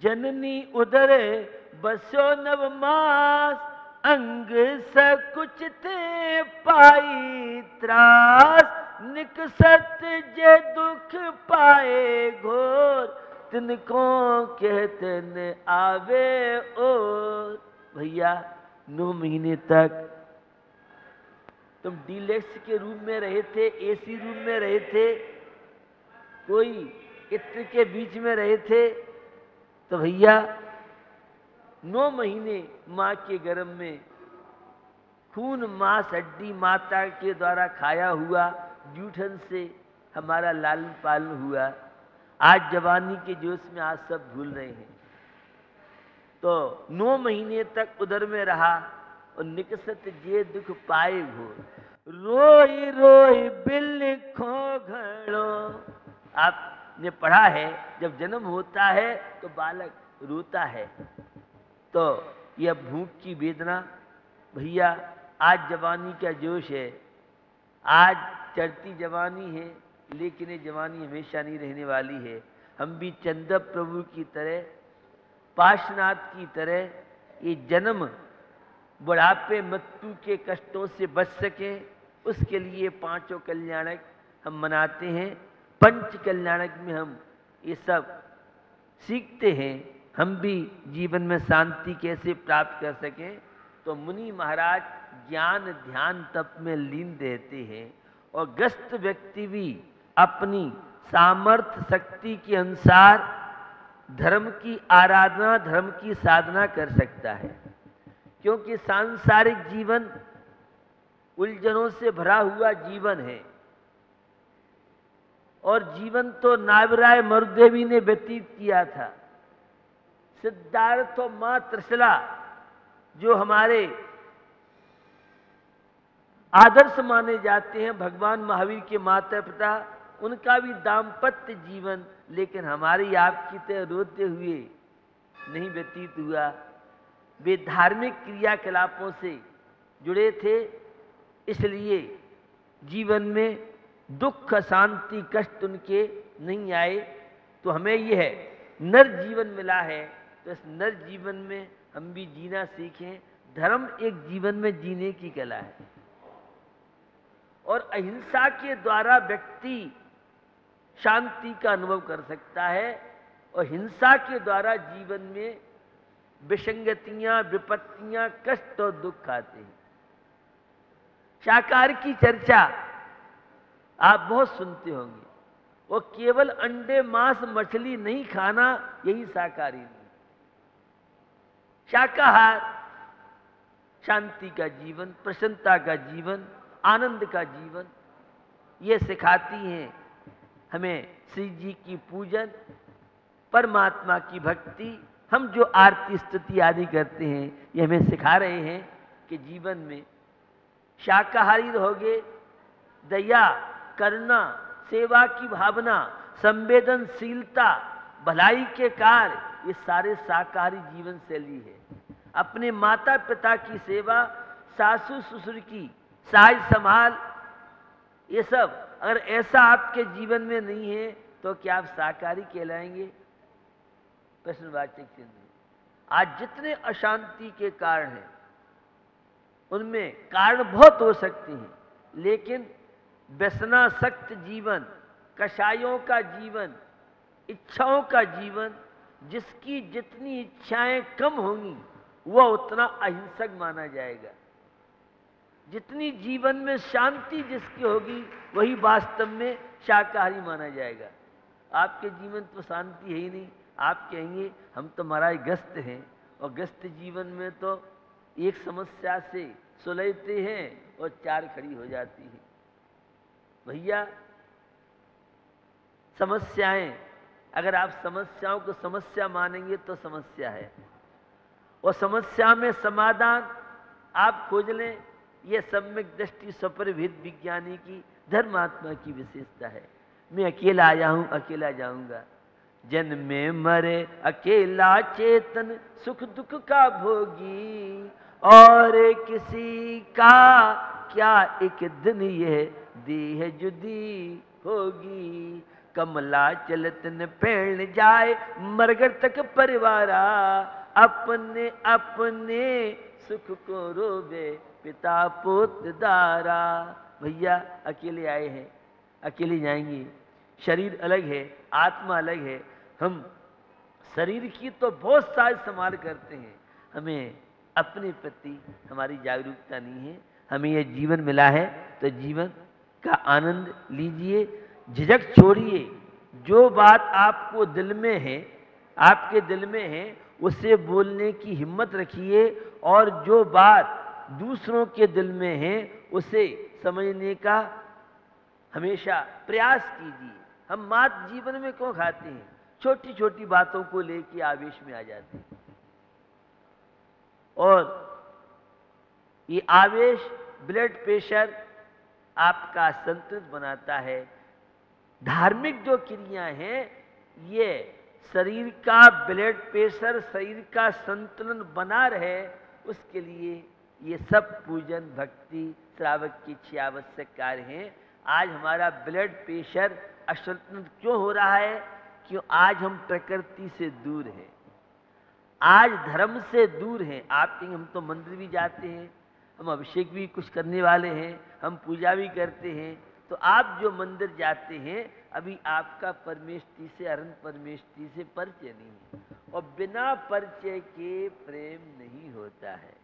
जननी उदर बसो नव मास, अंग सकुच थे पाई त्रास, निकसत जे दुख पाए घोर, तिनको कहते न आवे और। भैया 9 महीने तक तुम डीलक्स के रूम में रहे थे, एसी रूम में रहे थे, कोई इत्र के बीच में रहे थे, तो भैया 9 महीने माँ के गर्भ में खून मांस हड्डी माता के द्वारा खाया हुआ जूठन से हमारा लालन पालन हुआ। आज जवानी के जोश में आज सब भूल रहे हैं। तो 9 महीने तक उदर में रहा और निकसत जे दुख पाए घोर, रोई रोई बिल खो घड़ो। आपने पढ़ा है जब जन्म होता है तो बालक रोता है, तो यह भूख की वेदना। भैया आज जवानी का जोश है, आज चढ़ती जवानी है, लेकिन ये जवानी हमेशा नहीं रहने वाली है। हम भी चंद्र प्रभु की तरह, पार्श्वनाथ की तरह ये जन्म बुढ़ापे मृत्यु के कष्टों से बच सकें, उसके लिए 5 कल्याणक हम मनाते हैं। पंच कल्याणक में हम ये सब सीखते हैं, हम भी जीवन में शांति कैसे प्राप्त कर सकें। तो मुनि महाराज ज्ञान ध्यान तप में लीन रहते हैं और ग्रस्त व्यक्ति भी अपनी सामर्थ्य शक्ति के अनुसार धर्म की आराधना, धर्म की साधना कर सकता है। क्योंकि सांसारिक जीवन उलझनों से भरा हुआ जीवन है, और जीवन तो नागराय मरुदेवी ने व्यतीत किया था। सिद्धार्थ और मां त्रिशला जो हमारे आदर्श माने जाते हैं, भगवान महावीर के माता पिता, उनका भी दाम्पत्य जीवन लेकिन हमारी आपकी तरह रोते हुए नहीं व्यतीत हुआ। वे धार्मिक क्रियाकलापों से जुड़े थे, इसलिए जीवन में दुख शांति कष्ट उनके नहीं आए। तो हमें यह है नर जीवन मिला है, तो इस नर जीवन में हम भी जीना सीखें। धर्म एक जीवन में जीने की कला है, और अहिंसा के द्वारा व्यक्ति शांति का अनुभव कर सकता है, और हिंसा के द्वारा जीवन में विसंगतियां, विपत्तियां, कष्ट और दुख आते हैं। शाकाहार की चर्चा आप बहुत सुनते होंगे, वो केवल अंडे मांस मछली नहीं खाना, यही शाकाहारी नहीं। शाकाहार शांति का जीवन, प्रसन्नता का जीवन, आनंद का जीवन, ये सिखाती हैं हमें श्री जी की पूजन, परमात्मा की भक्ति। हम जो आरती स्तुति आदि करते हैं, ये हमें सिखा रहे हैं कि जीवन में शाकाहारी रहोगे, दया, करुणा, सेवा की भावना, संवेदनशीलता, भलाई के कार्य, ये सारे शाकाहारी जीवन शैली है। अपने माता पिता की सेवा, सासू ससुर की साज संभाल, ये सब अगर ऐसा आपके जीवन में नहीं है तो क्या आप शाकाहारी कहलाएंगे? प्रश्नवाचक चिन्ह। आज जितने अशांति के कारण हैं, उनमें कारण बहुत हो सकते हैं, लेकिन व्यसनासक्त जीवन, कषायों का जीवन, इच्छाओं का जीवन, जिसकी जितनी इच्छाएं कम होंगी वह उतना अहिंसक माना जाएगा। जितनी जीवन में शांति जिसकी होगी वही वास्तव में शाकाहारी माना जाएगा। आपके जीवन तो शांति है ही नहीं, आप कहेंगे हम तो महाराज ग्रस्त हैं, और ग्रस्त जीवन में तो एक समस्या से सुलझते हैं और 4 खड़ी हो जाती है। भैया समस्याएं, अगर आप समस्याओं को समस्या मानेंगे तो समस्या है, और समस्या में समाधान आप खोज लें, यह सम्यक दृष्टि स्वपरिभिद विज्ञानी की, धर्मात्मा की विशेषता है। मैं अकेला आया हूं, अकेला जाऊंगा। जन्मे मरे अकेला चेतन, सुख दुख का भोगी, और किसी का क्या एक दिन यह देह जुदी होगी। कमला चलत न पेण जाए, मरगर तक परिवारा, अपने अपने सुख को रोवे पिता पुत दारा। भैया अकेले आए हैं, अकेले जाएंगे, शरीर अलग है, आत्मा अलग है। हम शरीर की तो बहुत सारी संभाल करते हैं, हमें अपने प्रति हमारी जागरूकता नहीं है। हमें यह जीवन मिला है तो जीवन का आनंद लीजिए, झिझक छोड़िए। जो बात आपको दिल में है, आपके दिल में है, उसे बोलने की हिम्मत रखिए, और जो बात दूसरों के दिल में है उसे समझने का हमेशा प्रयास कीजिए। हम मात जीवन में क्यों खाते हैं? छोटी छोटी बातों को लेकर आवेश में आ जाते हैं, और ये आवेश ब्लड प्रेशर आपका संतुलित बनाता है। धार्मिक जो क्रियाएं हैं, ये शरीर का ब्लड प्रेशर, शरीर का संतुलन बना रहे, उसके लिए ये सब पूजन भक्ति श्रावक की 6 आवश्यक कार्य हैं। आज हमारा ब्लड प्रेशर असंतुलित क्यों हो रहा है? क्यों? आज हम प्रकृति से दूर हैं, आज धर्म से दूर हैं। आप कहेंगे हम तो मंदिर भी जाते हैं, हम अभिषेक भी कुछ करने वाले हैं, हम पूजा भी करते हैं, तो आप जो मंदिर जाते हैं, अभी आपका परमेष्टि से, अनंत परमेष्टि से परिचय नहीं है, और बिना परिचय के प्रेम नहीं होता है।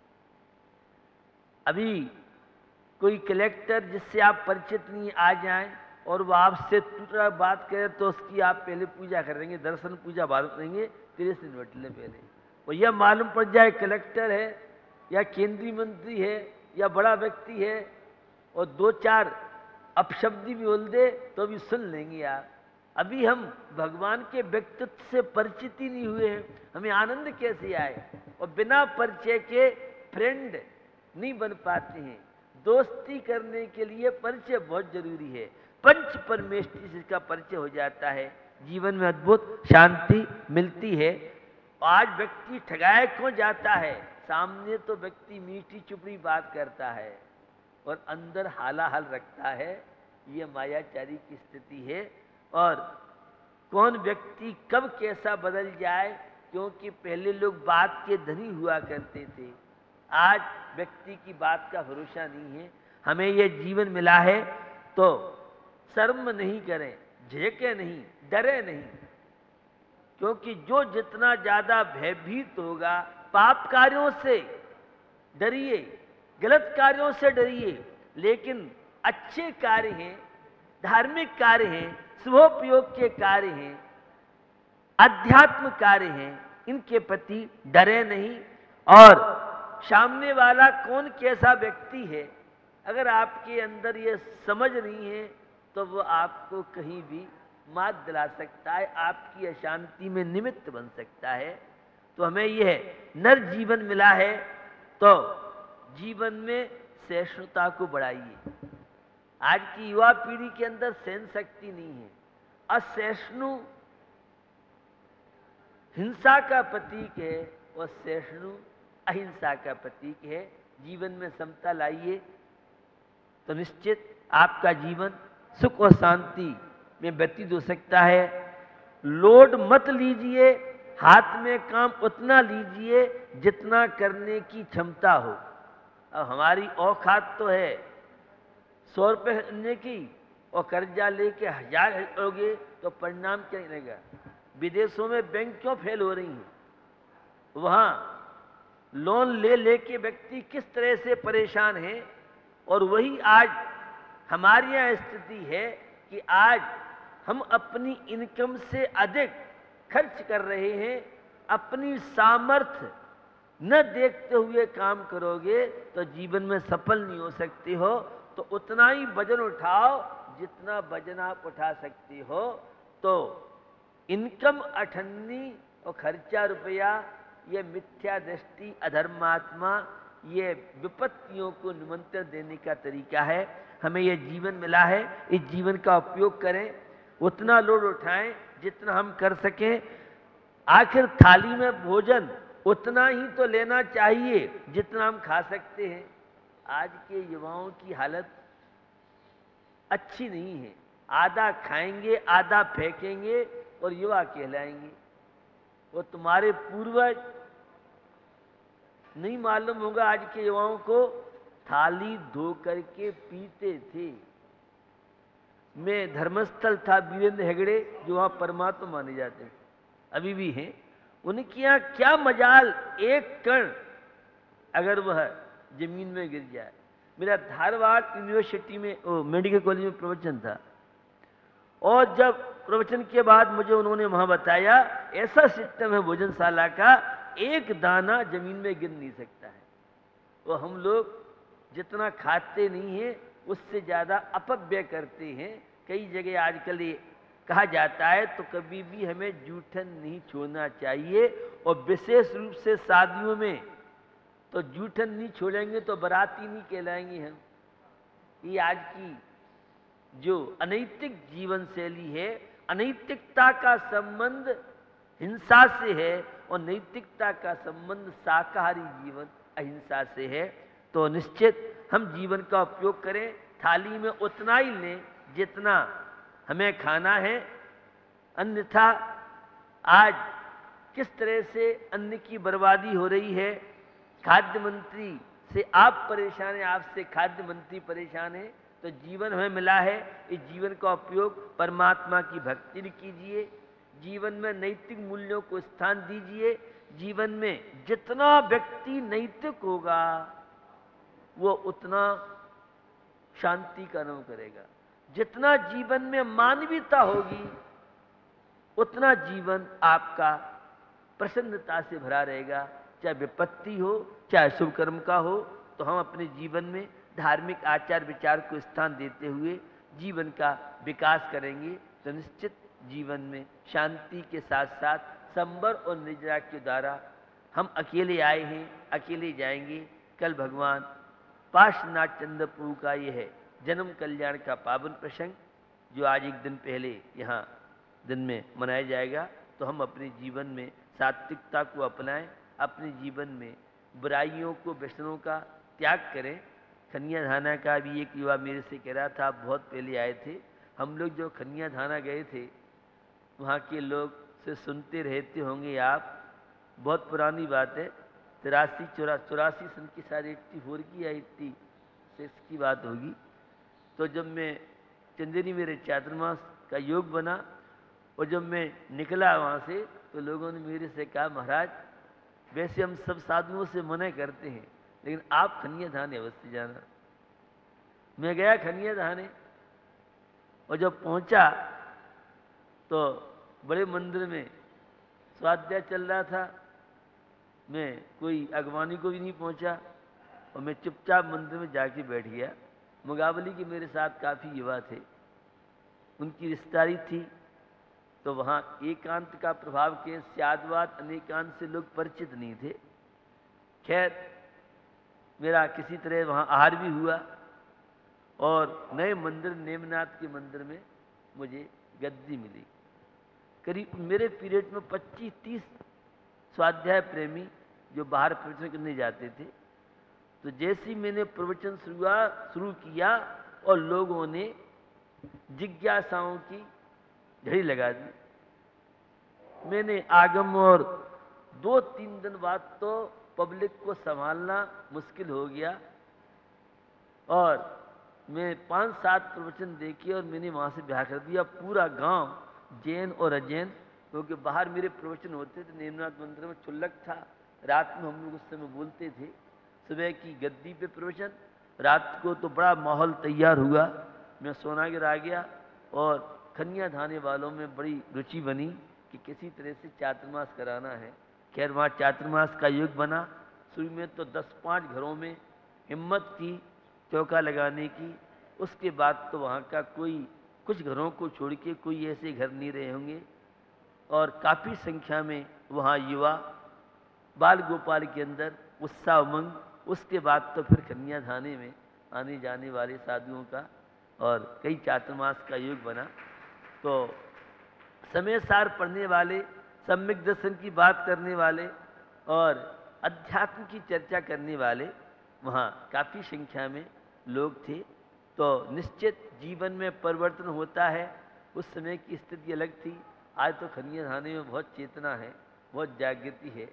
अभी कोई कलेक्टर जिससे आप परिचित नहीं आ जाएं और वो आपसे टूटा बात करे, तो उसकी आप पहले पूजा करेंगे, दर्शन पूजा बाद करेंगे, तेरे से निपट ले पहले। और यह मालूम पड़ जाए कलेक्टर है या केंद्रीय मंत्री है या बड़ा व्यक्ति है, और 2-4 अपशब्दी भी बोल दे तो भी सुन लेंगे आप। अभी हम भगवान के व्यक्तित्व से परिचित ही नहीं हुए हैं, हमें आनंद कैसे आए? और बिना परिचय के फ्रेंड नहीं बन पाते हैं। दोस्ती करने के लिए परिचय बहुत जरूरी है। पंच परमेष्टि से इसका परिचय हो जाता है, जीवन में अद्भुत शांति मिलती है। आज व्यक्ति ठगाया क्यों जाता है? सामने तो व्यक्ति मीठी चुपड़ी बात करता है और अंदर हालाहाल रखता है। ये मायाचारी की स्थिति है। और कौन व्यक्ति कब कैसा बदल जाए, क्योंकि पहले लोग बात के धनी हुआ करते थे, आज व्यक्ति की बात का भरोसा नहीं है। हमें यह जीवन मिला है तो शर्म नहीं करें, झेके नहीं, डरे नहीं, क्योंकि जो जितना ज्यादा भयभीत होगा, पाप कार्यों से डरिए, गलत कार्यों से डरिए, लेकिन अच्छे कार्य हैं, धार्मिक कार्य हैं, शुभोपयोग के कार्य हैं, अध्यात्म कार्य हैं, इनके प्रति डरे नहीं। और सामने वाला कौन कैसा व्यक्ति है, अगर आपके अंदर ये समझ नहीं है तो वो आपको कहीं भी मात दिला सकता है, आपकी अशांति में निमित्त बन सकता है। तो हमें यह नर जीवन मिला है तो जीवन में सहिष्णुता को बढ़ाइए। आज की युवा पीढ़ी के अंदर सहन शक्ति नहीं है। असहिष्णु हिंसा का प्रतीक है और सहिष्णु अहिंसा का प्रतीक है। जीवन में समता लाइए तो निश्चित आपका जीवन सुख और शांति में व्यतीत हो सकता है। लोड मत लीजिए, हाथ में काम उतना लीजिए जितना करने की क्षमता हो। अब हमारी औकात तो है 100 रुपये लेने की, और कर्जा लेके 1000 लोगे तो परिणाम क्या रहेगा? विदेशों में बैंक क्यों फेल हो रही हैं? वहाँ लोन ले लेके व्यक्ति किस तरह से परेशान है। और वही आज हमारी यहाँ स्थिति है कि आज हम अपनी इनकम से अधिक खर्च कर रहे हैं। अपनी सामर्थ्य न देखते हुए काम करोगे तो जीवन में सफल नहीं हो सकते हो। तो उतना ही वजन उठाओ जितना वजन आप उठा सकते हो। तो इनकम 98 और खर्चा रुपया, ये मिथ्या दृष्टि, अधर्मात्मा, ये विपत्तियों को निमंत्रण देने का तरीका है। हमें यह जीवन मिला है, इस जीवन का उपयोग करें, उतना लोड उठाएं जितना हम कर सकें। आखिर थाली में भोजन उतना ही तो लेना चाहिए जितना हम खा सकते हैं। आज के युवाओं की हालत अच्छी नहीं है। आधा खाएंगे, आधा फेंकेंगे और युवा कहलाएंगे। वो तुम्हारे पूर्वज, नहीं मालूम होगा आज के युवाओं को, थाली धो करके पीते थे। मैं धर्मस्थल था वीरेंद्र हेगड़े, जो वहां परमात्मा माने जाते हैं, अभी भी हैं। उनके यहाँ क्या मजाल, एक कण अगर वह जमीन में गिर जाए। मेरा धारवाड़ यूनिवर्सिटी में मेडिकल कॉलेज में प्रवचन था, और जब प्रवचन के बाद मुझे उन्होंने वहां बताया ऐसा सिस्टम है भोजनशाला का, एक दाना जमीन में गिर नहीं सकता है। तो हम लोग जितना खाते नहीं है उससे ज्यादा अपव्यय करते हैं। कई जगह आजकल ये कहा जाता है, तो कभी भी हमें जूठन नहीं छोड़ना चाहिए, और विशेष रूप से शादियों में तो जूठन नहीं छोड़ेंगे तो बाराती नहीं कहलाएंगे हम। ये आज की जो अनैतिक जीवन शैली है, अनैतिकता का संबंध हिंसा से है और नैतिकता का संबंध शाकाहारी जीवन अहिंसा से है। तो निश्चित हम जीवन का उपयोग करें, थाली में उतना ही लें जितना हमें खाना है। अन्यथा आज किस तरह से अन्न की बर्बादी हो रही है, खाद्य मंत्री से आप परेशान हैं, आपसे खाद्य मंत्री परेशान है। तो जीवन हमें मिला है, इस जीवन का उपयोग परमात्मा की भक्ति में कीजिए, जीवन में नैतिक मूल्यों को स्थान दीजिए। जीवन में जितना व्यक्ति नैतिक होगा वो उतना शांति का अनुभव करेगा। जितना जीवन में मानवीयता होगी उतना जीवन आपका प्रसन्नता से भरा रहेगा। चाहे विपत्ति हो, चाहे शुभ कर्म का हो, तो हम अपने जीवन में धार्मिक आचार विचार को स्थान देते हुए जीवन का विकास करेंगे, तो निश्चित जीवन में शांति के साथ साथ संबर और निजरा के द्वारा हम अकेले आए हैं, अकेले जाएंगे। कल भगवान पार्श्वनाथ चंद्र प्रभु का ये है जन्म कल्याण का पावन प्रसंग, जो आज एक दिन पहले यहाँ दिन में मनाया जाएगा। तो हम अपने जीवन में सात्विकता को अपनाएं, अपने जीवन में बुराइयों को, व्यसनों का त्याग करें। खनिया धाना का भी एक युवा मेरे से कह रहा था, आप बहुत पहले आए थे, हम लोग जो खनिया धाना गए थे वहाँ के लोग से सुनते रहते होंगे आप, बहुत पुरानी बात है, 83-84 सन की शायद 84 की या 86 की बात होगी। तो जब मैं चंदेरी मेरे चातुर्मास का योग बना और जब मैं निकला वहाँ से, तो लोगों ने मेरे से कहा, महाराज वैसे हम सब साधुओं से मना करते हैं, लेकिन आप खनिया धाने अवश्य जाना। मैं गया खनिया धाने, और जब पहुंचा तो बड़े मंदिर में स्वाध्याय चल रहा था। मैं कोई अगवानी को भी नहीं पहुंचा और मैं चुपचाप मंदिर में जाके बैठ गया। मुगावली के मेरे साथ काफ़ी युवा थे, उनकी रिश्तेदारी थी, तो वहाँ एकांत का प्रभाव के स्यादवाद अनेकांत से लोग परिचित नहीं थे। खैर मेरा किसी तरह वहाँ आहार भी हुआ, और नए मंदिर नेमनाथ के मंदिर में मुझे गद्दी मिली। करीब मेरे पीरियड में 25-30 स्वाध्याय प्रेमी जो बाहर प्रवचन करने जाते थे। तो जैसे ही मैंने प्रवचन शुरू किया और लोगों ने जिज्ञासाओं की झड़ी लगा दी, मैंने आगम और 2-3 दिन बाद तो पब्लिक को संभालना मुश्किल हो गया, और मैं 5-7 प्रवचन देखे और मैंने वहाँ से ब्याह कर दिया। पूरा गांव जैन और अजैन, क्योंकि बाहर मेरे प्रवचन होते थे, नेमनाथ मंदिर में चुल्लक था, रात में हम लोग उस समय बोलते थे। सुबह की गद्दी पे प्रवचन, रात को तो बड़ा माहौल तैयार हुआ। मैं सोनागिर आ गया और खनिया धाने वालों में बड़ी रुचि बनी कि किसी तरह से चातुर्मास कराना है। खैर वहाँ चातुर्मास का योग बना। शुरू में तो 10-5 घरों में हिम्मत की चौका लगाने की, उसके बाद तो वहाँ का कोई, कुछ घरों को छोड़ के कोई ऐसे घर नहीं रहे होंगे, और काफ़ी संख्या में वहाँ युवा बाल गोपाल के अंदर उत्साह उमंग। उसके बाद तो फिर कन्या धाने में आने जाने वाले साधुओं का और कई चातुर्मास का योग बना। तो समय सार पढ़ने वाले, सम्यक दर्शन की बात करने वाले और अध्यात्म की चर्चा करने वाले वहाँ काफ़ी संख्या में लोग थे। तो निश्चित जीवन में परिवर्तन होता है। उस समय की स्थिति अलग थी, आज तो खनिया थाने में बहुत चेतना है, बहुत जागृति है।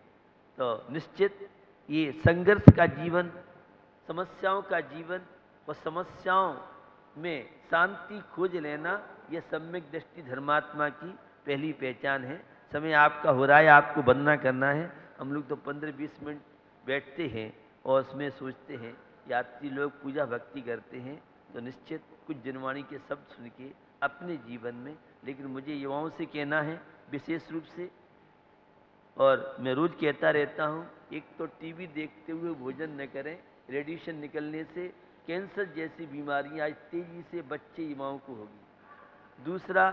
तो निश्चित ये संघर्ष का जीवन, समस्याओं का जीवन और समस्याओं में शांति खोज लेना, यह सम्यक दृष्टि धर्मात्मा की पहली पहचान है। समय आपका हो रहा है, आपको वंदना करना है। हम लोग तो 15-20 मिनट बैठते हैं और उसमें सोचते हैं, यात्री लोग पूजा भक्ति करते हैं। तो निश्चित कुछ जनवाणी के शब्द सुन के अपने जीवन में, लेकिन मुझे युवाओं से कहना है विशेष रूप से, और मैं रोज कहता रहता हूँ, एक तो टीवी देखते हुए भोजन न करें, रेडिएशन निकलने से कैंसर जैसी बीमारियां आज तेजी से बच्चे युवाओं को होगी। दूसरा,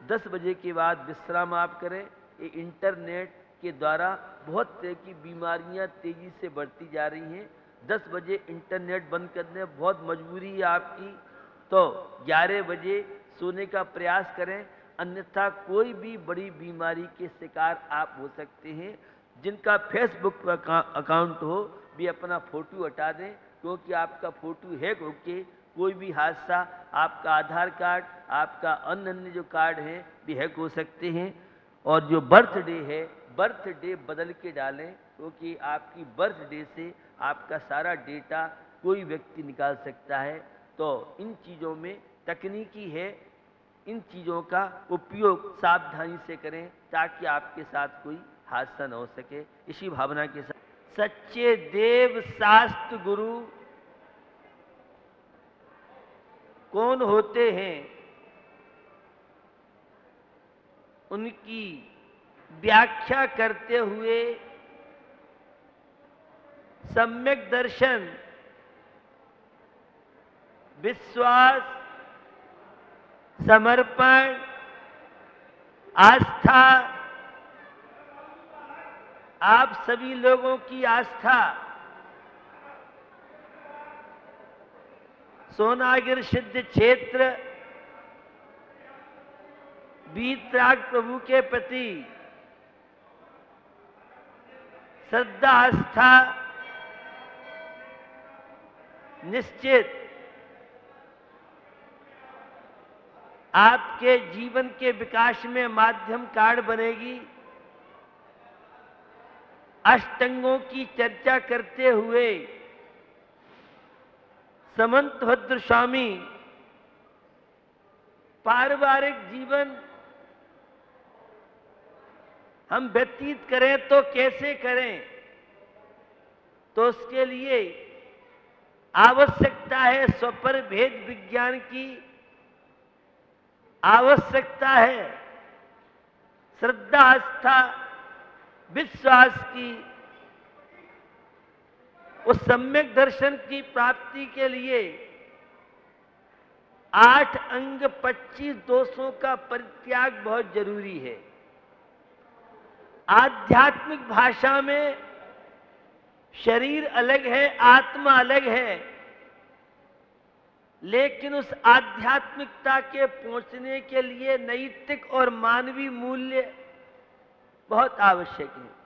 10 बजे के बाद विश्राम आप करें। ये इंटरनेट के द्वारा बहुत तरह की बीमारियां तेजी से बढ़ती जा रही हैं। 10 बजे इंटरनेट बंद करने बहुत मजबूरी है आपकी, तो 11 बजे सोने का प्रयास करें, अन्यथा कोई भी बड़ी बीमारी के शिकार आप हो सकते हैं। जिनका फेसबुक पर अकाउंट हो भी अपना फोटो हटा दें, क्योंकि आपका फोटो हैक होके कोई भी हादसा, आपका आधार कार्ड, आपका अन्य जो कार्ड हैं भी हैक हो सकते हैं। और जो बर्थडे है, बर्थडे बदल के डालें, क्योंकि आपकी बर्थडे से आपका सारा डेटा कोई व्यक्ति निकाल सकता है। तो इन चीज़ों में तकनीकी है, इन चीज़ों का उपयोग सावधानी से करें ताकि आपके साथ कोई हादसा न हो सके। इसी भावना के साथ सच्चे देव शास्त्र गुरु कौन होते हैं, उनकी व्याख्या करते हुए सम्यक दर्शन, विश्वास, समर्पण, आस्था, आप सभी लोगों की आस्था सोनागिर सिद्ध क्षेत्र वीतराग प्रभु के प्रति श्रद्धा आस्था निश्चित आपके जीवन के विकास में माध्यम कार्ड बनेगी। अष्टंगों की चर्चा करते हुए समंत भद्र स्वामी पारिवारिक जीवन हम व्यतीत करें तो कैसे करें, तो उसके लिए आवश्यकता है स्वपर भेद विज्ञान की, आवश्यकता है श्रद्धा आस्था विश्वास की। उस सम्यक दर्शन की प्राप्ति के लिए 8 अंग 25 दोषों का परित्याग बहुत जरूरी है। आध्यात्मिक भाषा में शरीर अलग है, आत्मा अलग है, लेकिन उस आध्यात्मिकता के पहुंचने के लिए नैतिक और मानवीय मूल्य बहुत आवश्यक है।